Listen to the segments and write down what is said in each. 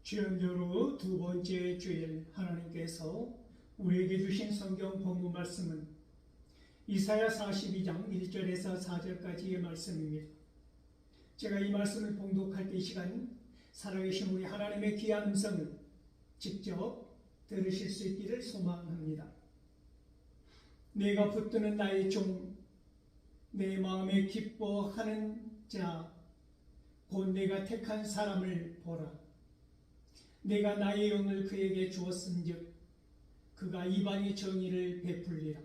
주연교로 두 번째 주일 하나님께서 우리에게 주신 성경 본문 말씀은 이사야 42장 1절에서 4절까지의 말씀입니다. 제가 이 말씀을 봉독할 때 이 시간 살아계신 우리 하나님의 귀한 음성을 직접 들으실 수 있기를 소망합니다. 내가 붙드는 나의 종, 내 마음에 기뻐하는 자, 곧 내가 택한 사람을 보라. 내가 나의 영을 그에게 주었은즉 그가 이방의 정의를 베풀리라.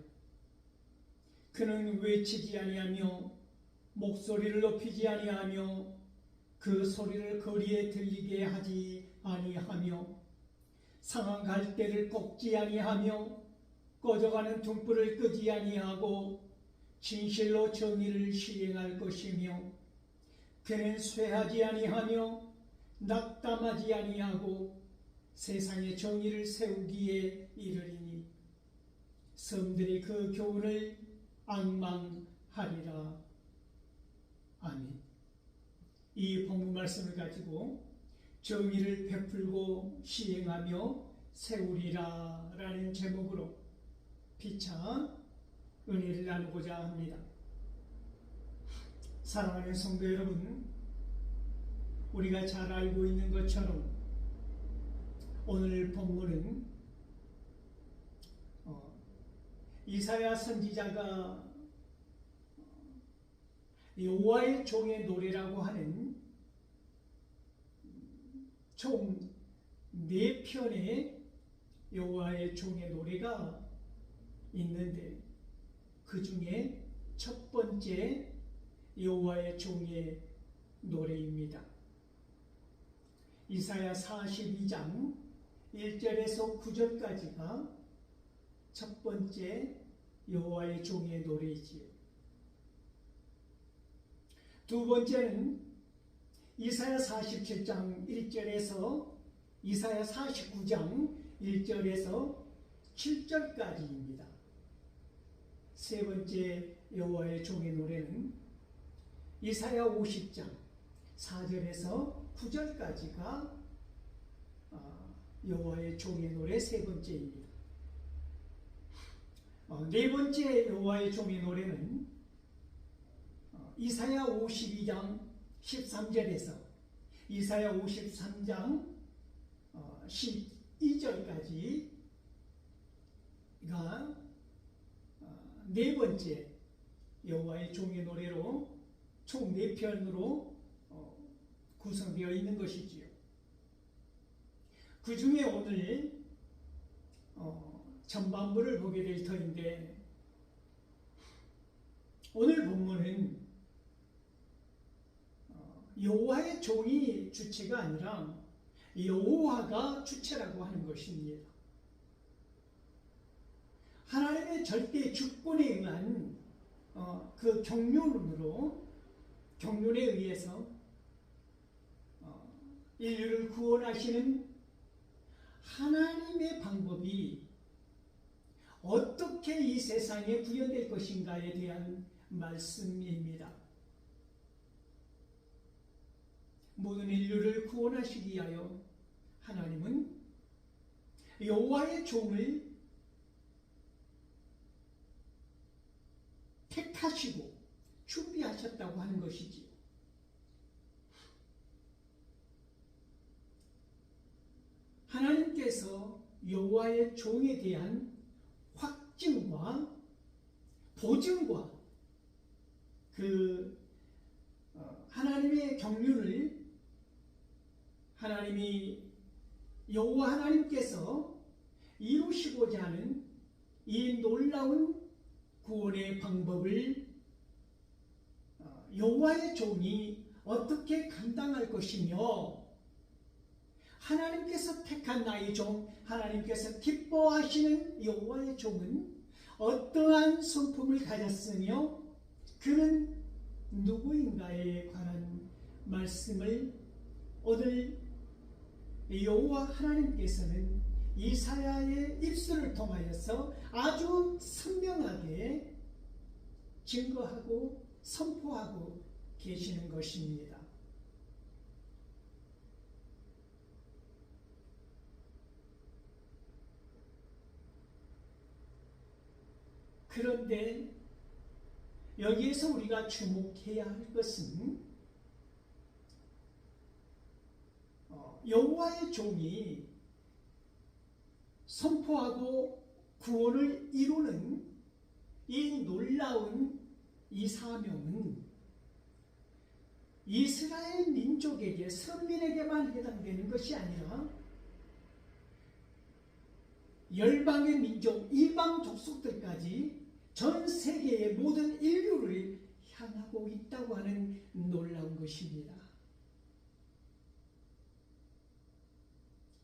그는 외치지 아니하며 목소리를 높이지 아니하며 그 소리를 거리에 들리게 하지 아니하며 상한 갈대를 꺾지 아니하며 꺼져가는 등불을 끄지 아니하고 진실로 정의를 시행할 것이며 그는 쇠하지 아니하며 낙담하지 아니하고 세상의 정의를 세우기에 이르리니 섬들이 그 교훈을 앙망하리라. 아멘. 이 본문 말씀을 가지고 정의를 베풀고 시행하며 세우리라 라는 제목으로 피차 은혜를 나누고자 합니다. 사랑하는 성도 여러분, 우리가 잘 알고 있는 것처럼 오늘 본문은 이사야 선지자가 여호와의 종의 노래라고 하는 총 4편의 여호와의 종의 노래가 있는데 그 중에 첫 번째 여호와의 종의 노래입니다. 이사야 42장 1절에서 9절까지가 첫 번째 여호와의 종의 노래이지요. 두 번째는 이사야 47장 1절에서 이사야 49장 1절에서 7절까지입니다. 세 번째 여호와의 종의 노래는 이사야 50장 4절에서 9절까지가 여호와의 종의 노래 세 번째입니다. 네 번째 여호와의 종의 노래는 이사야 52장 13절에서 이사야 53장 12절까지가 네 번째 여호와의 종의 노래로 총 4편으로 구성되어 있는 것이지요. 그 중에 오늘 전반부를 보게 될 터인데 오늘 본문은 여호와의 종이 주체가 아니라 여호와가 주체라고 하는 것입니다. 하나님의 절대 주권에 의한 그 경륜에 의해서 인류를 구원하시는 하나님의 방법이 어떻게 이 세상에 구현될 것인가에 대한 말씀입니다. 모든 인류를 구원하시기 위하여 하나님은 여호와의 종을 택하시고 준비하셨다고 하는 것이지요. 하나님께서 여호와의 종에 대한 확증과 보증과 그 하나님의 경륜을 하나님이 여호와 하나님께서 이루시고자 하는 이 놀라운 구원의 방법을 여호와의 종이 어떻게 감당할 것이며 하나님께서 택한 나의 종, 하나님께서 기뻐하시는 여호와의 종은 어떠한 성품을 가졌으며 그는 누구인가에 관한 말씀을 오늘 여호와 하나님께서는 이사야의 입술을 통하여서 아주 선명하게 증거하고 선포하고 계시는 것입니다. 그런데 여기에서 우리가 주목해야 할 것은 여호와의 종이 선포하고 구원을 이루는 이 놀라운 이 사명은 이스라엘 민족에게, 선민에게만 해당되는 것이 아니라 열방의 민족, 이방 족속들까지 전 세계의 모든 인류를 향하고 있다고 하는 놀라운 것입니다.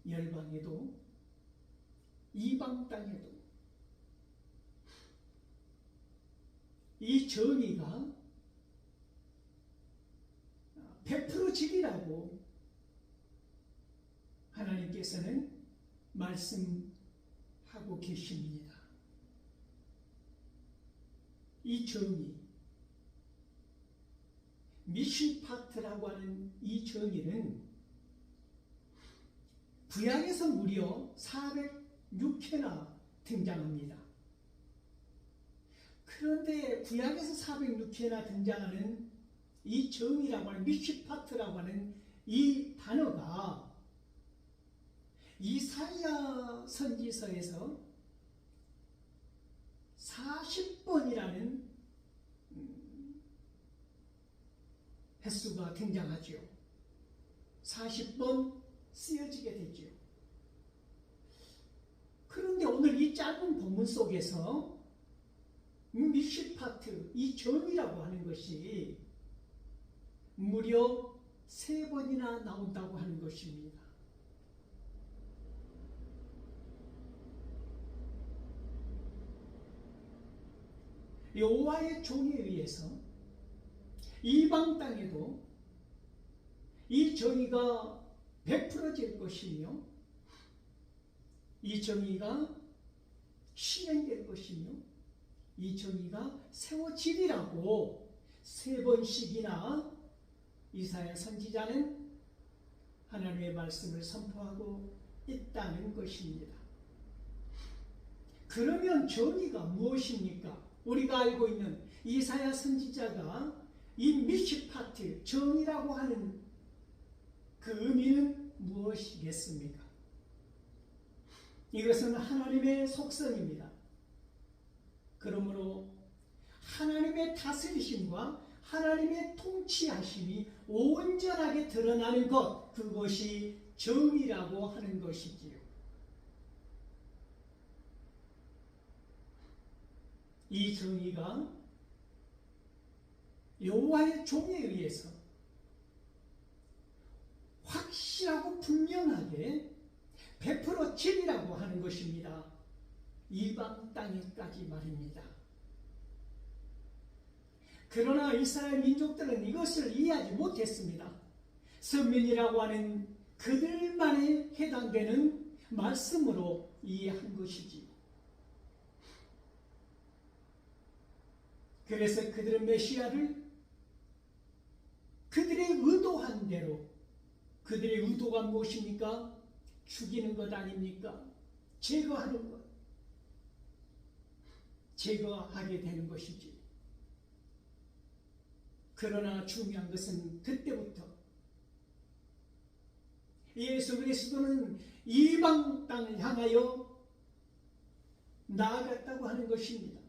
열방에도 이방 땅에도 이 정의가 베풀어지리라고 하나님께서는 말씀하고 계십니다. 이 정의, 미시파트라고 하는 이 정의는 구약에서 무려 406회나 등장합니다. 그런데 구약에서 406회나 등장하는 이 정의라고 하는 미시파트라고 하는 이 단어가 이사야 선지서에서 40번이라는 횟수가 등장하죠. 40번 쓰여지게 되죠. 그런데 오늘 이 짧은 본문 속에서 미시파트, 이 정의라고 하는 것이 무려 3번이나 나온다고 하는 것입니다. 여호와의 종에 의해서 이방 땅에도 이 정의가 베풀어질 것이며 이 정의가 실행될 것이며 이 정의가 세워지리라고 3번씩이나 이사야 선지자는 하나님의 말씀을 선포하고 있다는 것입니다. 그러면 정의가 무엇입니까? 우리가 알고 있는 이사야 선지자가 이 미시파트, 정의라고 하는 그 의미는 무엇이겠습니까? 이것은 하나님의 속성입니다. 그러므로 하나님의 다스리심과 하나님의 통치하심이 온전하게 드러나는 것, 그것이 정의라고 하는 것이지요. 이 정의가 여호와의 종에 의해서 확실하고 분명하게 베풀어지리라고 하는 것입니다. 이방 땅에까지 말입니다. 그러나 이스라엘 민족들은 이것을 이해하지 못했습니다. 선민이라고 하는 그들만에 해당되는 말씀으로 이해한 것이지. 그래서 그들은 메시아를 그들의 의도한 대로, 그들의 의도가 무엇입니까? 죽이는 것 아닙니까? 제거하는 것, 제거하게 되는 것이지. 그러나 중요한 것은 그때부터 예수 그리스도는 이방 땅을 향하여 나아갔다고 하는 것입니다.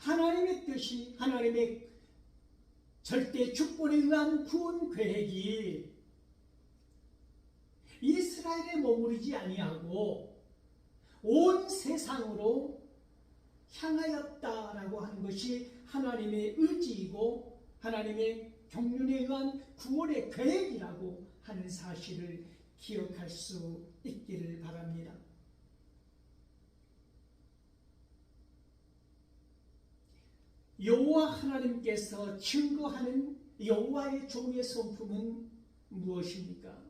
하나님의 뜻이, 하나님의 절대 주권에 의한 구원 계획이 이스라엘에 머무르지 아니하고 온 세상으로 향하였다라고 하는 것이 하나님의 의지이고 하나님의 경륜에 의한 구원의 계획이라고 하는 사실을 기억할 수 있기를 바랍니다. 여호와 하나님께서 증거하는 여호와의 종의 성품은 무엇입니까?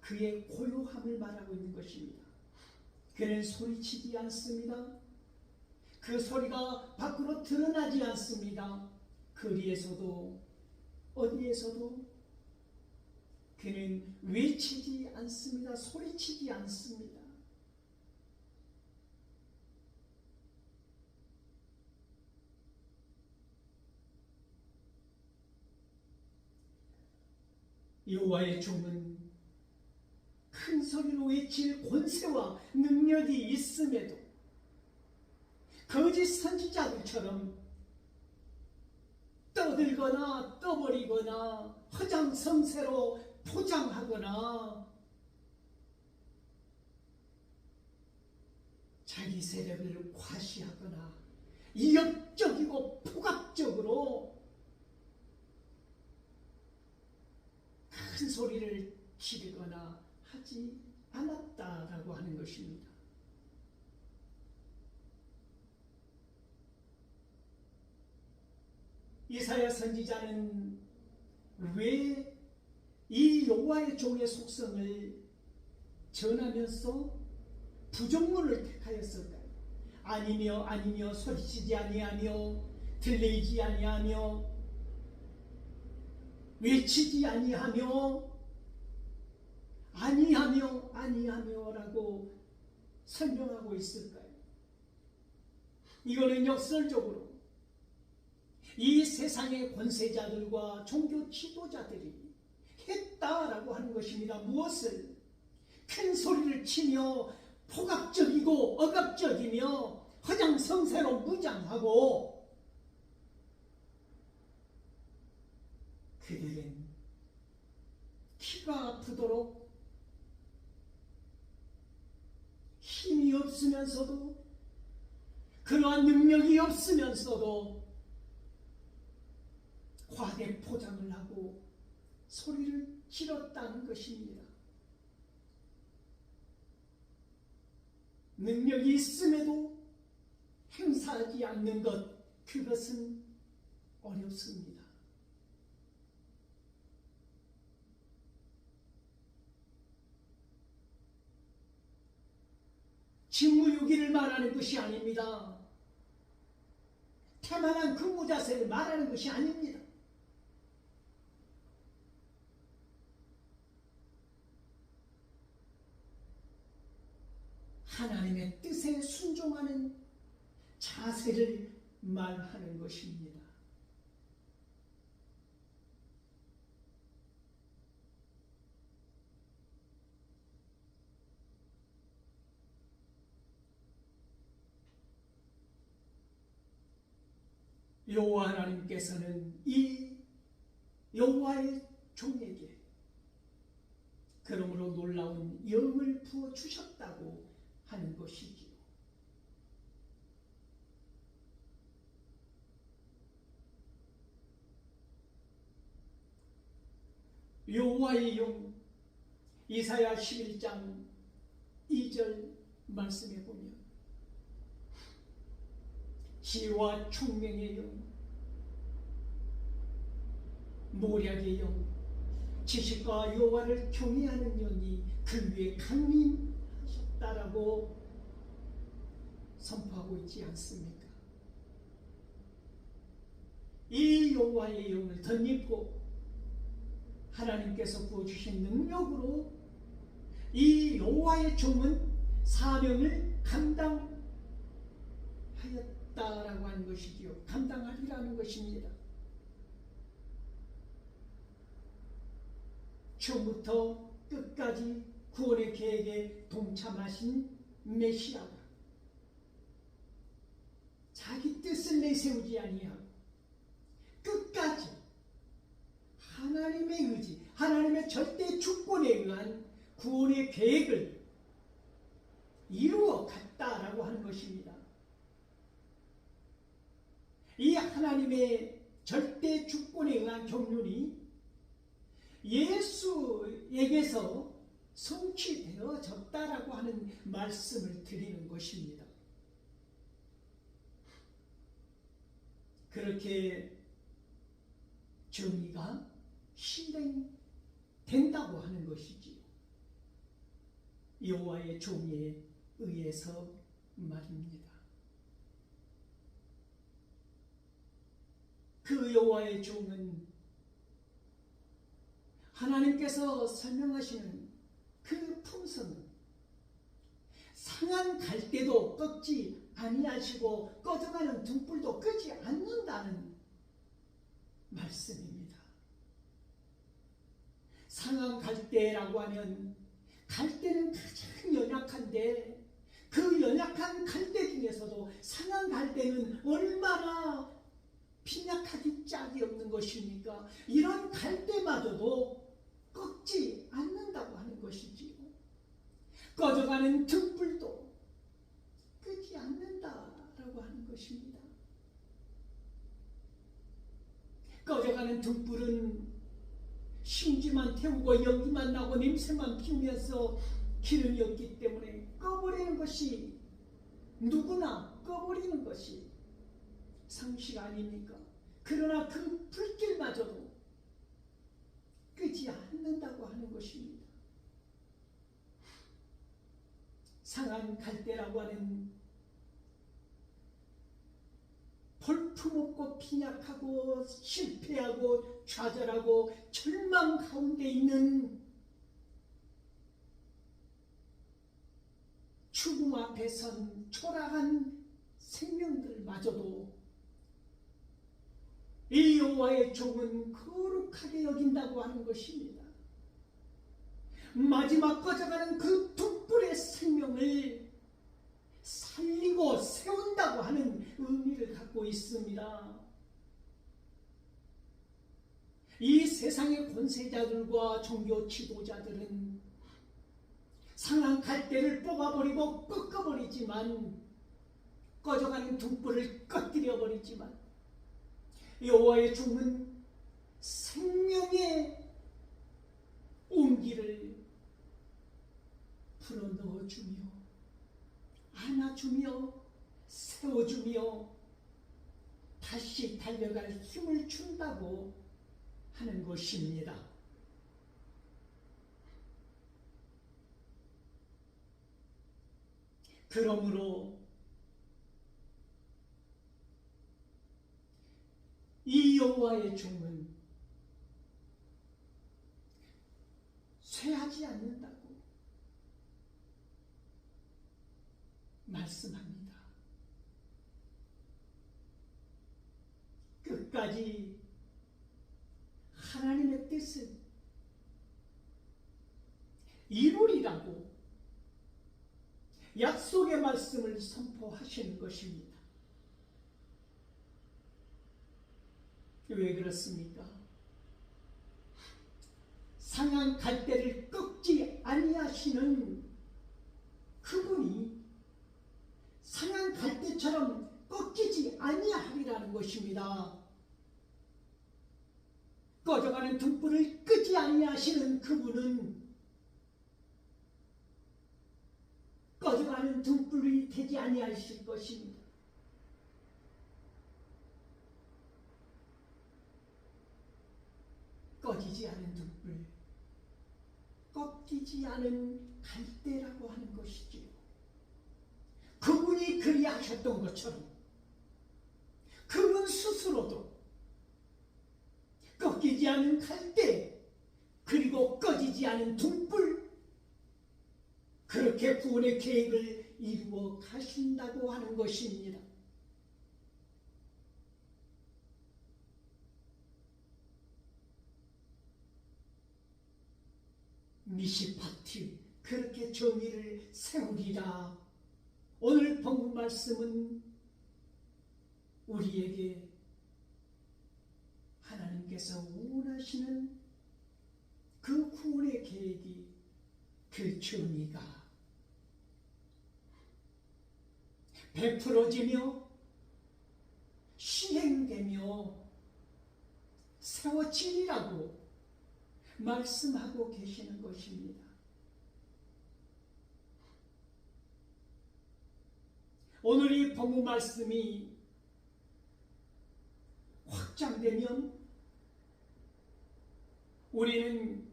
그의 고요함을 말하고 있는 것입니다. 그는 소리치지 않습니다. 그 소리가 밖으로 드러나지 않습니다. 거리에서도 어디에서도 그는 외치지 않습니다. 소리치지 않습니다. 여호와의 종은 큰 소리로 외칠 권세와 능력이 있음에도 거짓 선지자들처럼 떠들거나 떠버리거나 허장성세로 포장하거나 자기 세력을 과시하거나 이협적이고 폭압적으로 큰 소리를 지르거나 하지 않았다라고 하는 것입니다. 이사야 선지자는 왜 이 여호와의 종의 속성을 전하면서 부정문을 택하였을까요? 아니며 소리치지 아니하며 들리지 아니하며 외치지 아니하며라고 설명하고 있을까요? 이거는 역설적으로 이 세상의 권세자들과 종교 지도자들이 했다라고 하는 것입니다. 무엇을? 큰 소리를 치며 폭압적이고 억압적이며 허장성세로 무장하고 그들은 키가 아프도록 힘이 없으면서도 그러한 능력이 없으면서도 과대 포장을 하고 소리를 질렀다는 것입니다. 능력이 있음에도 행사하지 않는 것, 그것은 어렵습니다. 직무유기를 말하는 것이 아닙니다. 태만한 근무자세를 말하는 것이 아닙니다. 하나님의 뜻에 순종하는 자세를 말하는 것입니다. 여호와 하나님께서는 이 여호와의 종에게 그러므로 놀라운 영을 부어 주셨다고 하는 것이지요. 여호와의 영, 이사야 11장 2절 말씀해 보면 지혜와 총명의 영, 모략의 영, 지식과 여호와를 경외하는 영이 그 위에 강림하셨다라고 선포하고 있지 않습니까? 이 여호와의 영을 덧입고 하나님께서 부어주신 능력으로 이 여호와의 종은 사명을 감당하였다라고 하는 것이지요. 감당하리라는 것입니다. 처음부터 끝까지 구원의 계획에 동참하신 메시아가 자기 뜻을 내세우지 아니하고 끝까지 하나님의 의지, 하나님의 절대 주권에 의한 구원의 계획을 이루어 갔다라고 하는 것입니다. 이 하나님의 절대 주권에 의한 경륜이 예수에게서 성취되어졌다라고 하는 말씀을 드리는 것입니다. 그렇게 정의가 실행된다고 하는 것이지요. 여호와의 종에 의해서 말입니다. 그 여호와의 종은 하나님께서 설명하시는 그 품성은 상한 갈대도 꺾지 아니하시고 꺼져가는 등불도 끄지 않는다는 말씀입니다. 상한 갈대라고 하면 갈대는 가장 연약한데 그 연약한 갈대 중에서도 상한 갈대는 얼마나 빈약하기 짝이 없는 것입니까? 이런 갈대마저도 꺾지 않는다고 하는 것이지요. 꺼져가는 등불도 끄지 않는다라고 하는 것입니다. 꺼져가는 등불은 심지만 태우고 연기만 나고 냄새만 피우면서 기름이 없기 때문에 꺼버리는 것이, 누구나 꺼버리는 것이 상식 아닙니까? 그러나 그 불길마저도 끄지 않는다고 하는 것입니다. 상한 갈대라고 하는 볼품없고 빈약하고 실패하고 좌절하고 절망 가운데 있는 죽음 앞에 선 초라한 생명들마저도 이 여호와의 종은 거룩하게 여긴다고 하는 것입니다. 마지막 꺼져가는 그 등불의 생명을 살리고 세운다고 하는 의미를 갖고 있습니다. 이 세상의 권세자들과 종교 지도자들은 상한 갈대를 뽑아버리고 꺾어버리지만, 꺼져가는 등불을 꺼뜨려 버리지만, 여호와의 종은 생명의 온기를 불어넣어주며 안아주며 세워주며 다시 달려갈 힘을 준다고 하는 것입니다. 그러므로 이 여호와의 종은 쇠하지 않는다고 말씀합니다. 끝까지 하나님의 뜻을 이루리라고 약속의 말씀을 선포하시는 것입니다. 왜 그렇습니까? 상한 갈대를 꺾지 아니하시는 그분이 상한 갈대처럼 꺾이지 아니하리라는 것입니다. 꺼져가는 등불을 끄지 아니하시는 그분은 꺼져가는 등불이 되지 아니하실 것입니다. 꺼지지 않은 등불, 꺾이지 않은 갈대라고 하는 것이지요. 그분이 그리하셨던 것처럼 그분 스스로도 꺾이지 않은 갈대, 그리고 꺼지지 않은 등불, 그렇게 구원의 계획을 이루어 가신다고 하는 것입니다. 미시파티, 그렇게 정의를 세우리라. 오늘 본문 말씀은 우리에게 하나님께서 원하시는 그 구원의 계획이, 그 정의가 베풀어지며 시행되며 세워지리라고 말씀하고 계시는 것입니다. 오늘 이 본문 말씀이 확장되면 우리는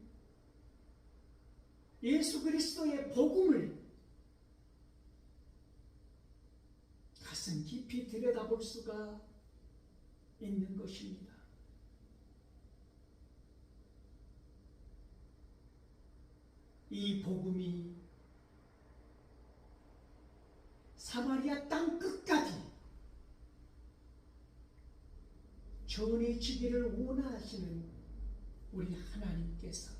예수 그리스도의 복음을 가슴 깊이 들여다볼 수가 있는 것입니다. 이 복음이 사마리아 땅 끝까지 전해지기를 원하시는 우리 하나님께서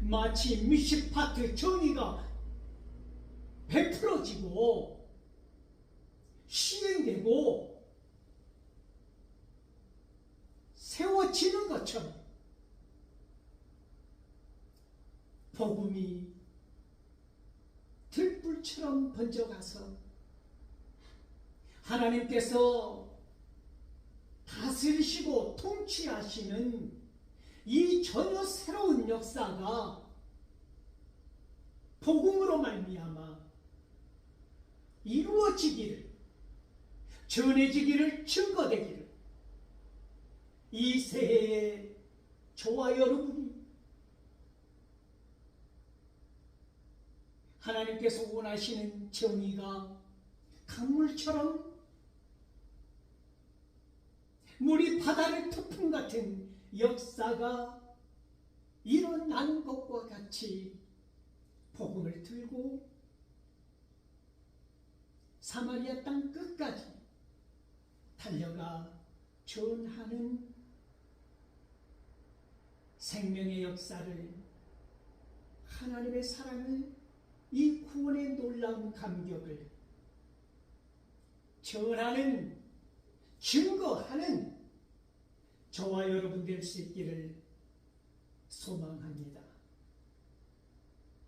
마치 미시파트 정의가 베풀어지고 시행되고 세워지는 것처럼 복음이 들불처럼 번져가서 하나님께서 다스리시고 통치하시는 이 전혀 새로운 역사가 복음으로 말미암아 이루어지기를, 전해지기를, 증거되기를 이 새해에 저와 여러분이 하나님께서 원하시는 정의가 강물처럼 물이 바다를 터풍 같은 역사가 일어나는 것과 같이 복음을 들고 사마리아 땅 끝까지 달려가 전하는 생명의 역사를, 하나님의 사랑을, 이 구원의 놀라운 감격을 전하는, 증거하는 저와 여러분 될 수 있기를 소망합니다.